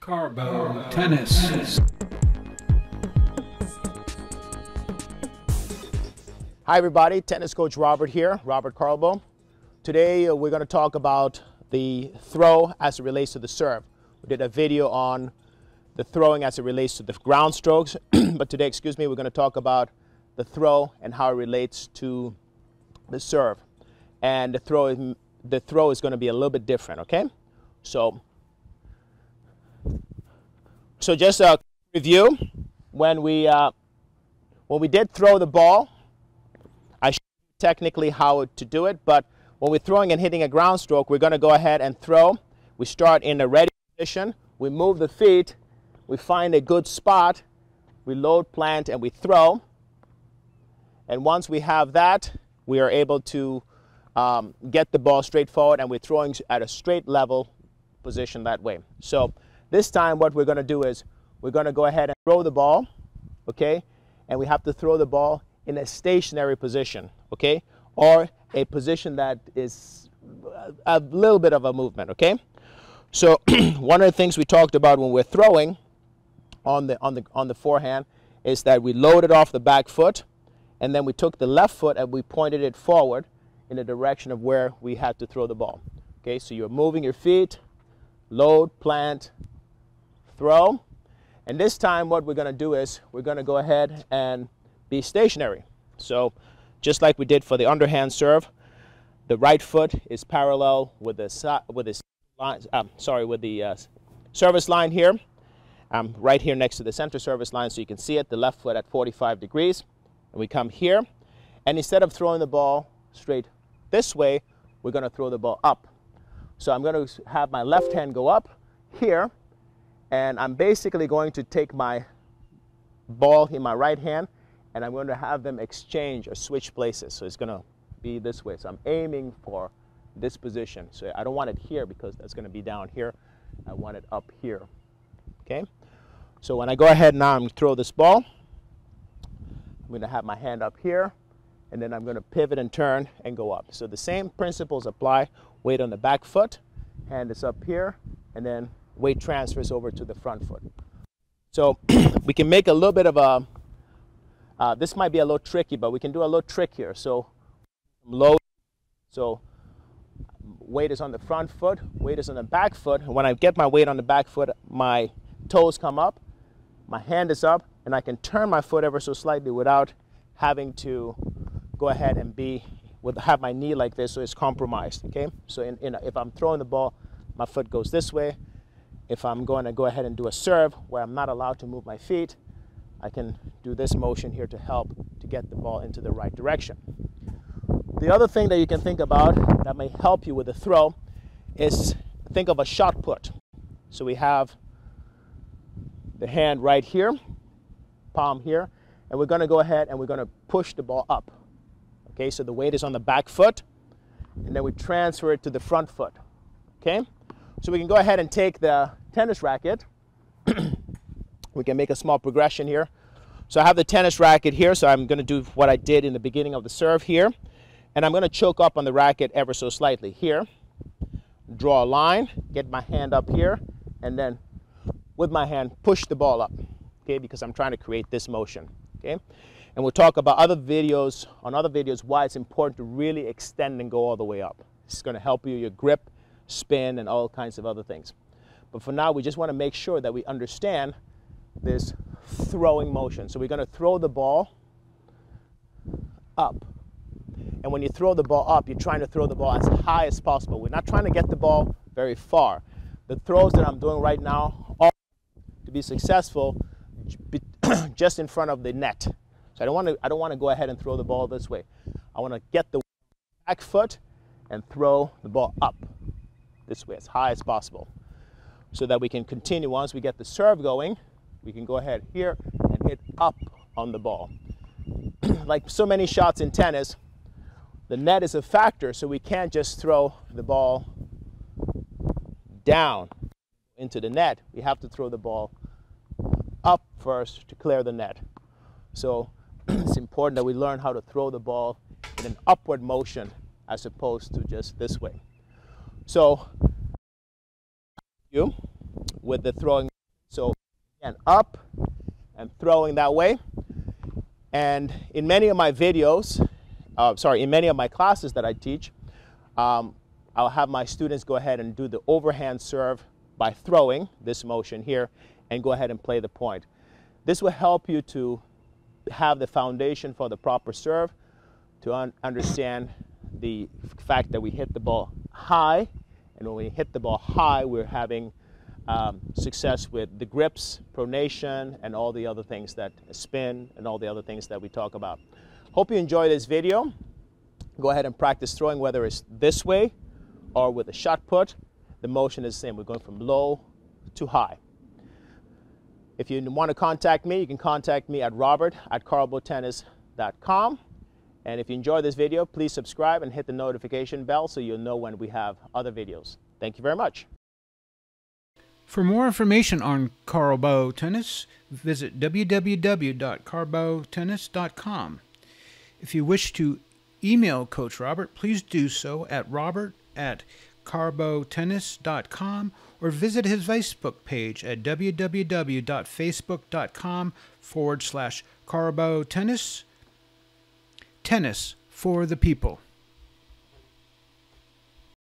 Carlbo Tennis. Hi everybody, tennis coach Robert here, Robert Carlbo. Today we're going to talk about the throw as it relates to the serve. We did a video on the throwing as it relates to the ground strokes, but today, we're going to talk about the throw and how it relates to the serve. And the throw is going to be a little bit different, okay? So just a review, when we did throw the ball, I showed you technically how to do it, but when we're throwing and hitting a ground stroke, we're going to go ahead and throw. We start in a ready position, we move the feet, we find a good spot, we load, plant, and we throw. And once we have that, we are able to get the ball straight forward, and we're throwing at a straight level position that way. So this time what we're going to do is we're going to go ahead and throw the ball, okay? And we have to throw the ball in a stationary position, okay? Or a position that is a little bit of a movement, okay? So one of the things we talked about when we're throwing on the forehand is that we loaded off the back foot, and then we took the left foot and we pointed it forward in the direction of where we had to throw the ball. Okay, so you're moving your feet, load, plant, throw. And this time what we're going to do is we're going to go ahead and be stationary. So just like we did for the underhand serve, the right foot is parallel with the service line here. I'm right here next to the center service line, so you can see it, the left foot at 45 degrees. And we come here, and instead of throwing the ball straight this way, we're going to throw the ball up. So I'm going to have my left hand go up here, and I'm basically going to take my ball in my right hand, and I'm going to have them exchange or switch places. So it's going to be this way. So I'm aiming for this position. So I don't want it here because that's going to be down here. I want it up here. Okay? So when I go ahead now and throw this ball, I'm going to have my hand up here, and then I'm going to pivot and turn and go up. So the same principles apply. Weight on the back foot, hand is up here, and then weight transfers over to the front foot. So we can make a little bit of a, this might be a little tricky, but we can do a little trick here. So load, so weight is on the front foot, weight is on the back foot. And when I get my weight on the back foot, my toes come up, my hand is up, and I can turn my foot ever so slightly without having to go ahead and have my knee like this, so it's compromised, okay? So if I'm throwing the ball, my foot goes this way. If I'm going to go ahead and do a serve where I'm not allowed to move my feet, I can do this motion here to help to get the ball into the right direction. The other thing that you can think about that may help you with the throw is think of a shot put. So we have the hand right here, palm here, and we're going to go ahead and we're going to push the ball up. Okay, so the weight is on the back foot, and then we transfer it to the front foot. Okay, so we can go ahead and take the tennis racket. We can make a small progression here. So I have the tennis racket here, so I'm going to do what I did in the beginning of the serve here, and I'm going to choke up on the racket ever so slightly here. Draw a line, get my hand up here, and then with my hand push the ball up. Okay, because I'm trying to create this motion. Okay, and we'll talk about other videos why it's important to really extend and go all the way up. It's going to help you your grip, spin, and all kinds of other things. But for now, we just want to make sure that we understand this throwing motion. So we're going to throw the ball up. And when you throw the ball up, you're trying to throw the ball as high as possible. We're not trying to get the ball very far. The throws that I'm doing right now are to be successful just in front of the net. So I don't want to go ahead and throw the ball this way. I want to get the back foot and throw the ball up this way as high as possible, so that we can continue. Once we get the serve going, we can go ahead here and hit up on the ball. Like so many shots in tennis, the net is a factor, so we can't just throw the ball down into the net. We have to throw the ball up first to clear the net. So it's important that we learn how to throw the ball in an upward motion as opposed to just this way. So with the throwing So again, up and throwing that way. And in many of my videos, in many of my classes that I teach, I'll have my students go ahead and do the overhand serve by throwing this motion here and go ahead and play the point. This will help you to have the foundation for the proper serve, to understand the fact that we hit the ball high, and when we hit the ball high, we're having success with the grips, pronation, and all the other things that spin, and all the other things that we talk about. Hope you enjoy this video. Go ahead and practice throwing, whether it's this way or with a shot put. The motion is the same. We're going from low to high. If you want to contact me, you can contact me at robert@carlbotennis.com. And if you enjoy this video, please subscribe and hit the notification bell so you'll know when we have other videos. Thank you very much. For more information on Carlbo Tennis, visit www.carlbotennis.com. If you wish to email Coach Robert, please do so at robert@carlbotennis.com or visit his Facebook page at www.facebook.com/Carlbo Tennis. Tennis for the people.